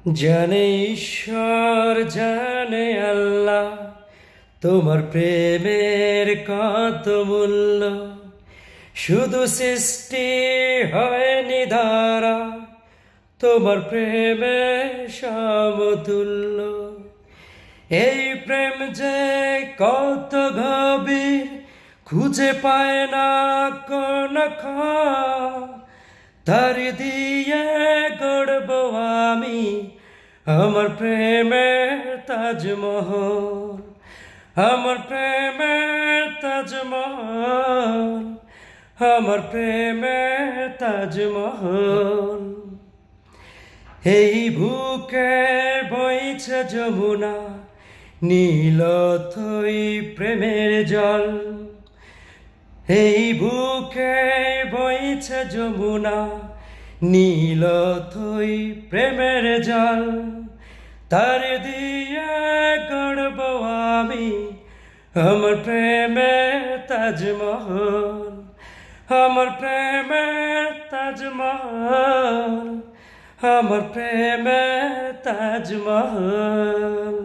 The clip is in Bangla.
জানে ঈশ্বর জানে আল্লাহ, তোমার প্রেমের কত মূল্য। শুধু সৃষ্টি হয়নি ধারা, তোমার প্রেমে সমতুল্য। এই প্রেম যে কত গভীর, খুঁজে পায় না কোন তার দিয়ে গড়ব আমি আমার প্রেমের তাজমহল, আমার প্রেমের তাজমহল, আমার প্রেমের তাজমহল। এই বুকে বইছে যমুনা, নীল থই প্রেমের জল। এই বুকে বইছে যমুনা, নীল থই প্রেমের জল। তার দিয়ে গড়ব আমি আমার প্রেমের তাজমহল, আমার প্রেমের তাজমহল, আমার প্রেমের তাজমহল।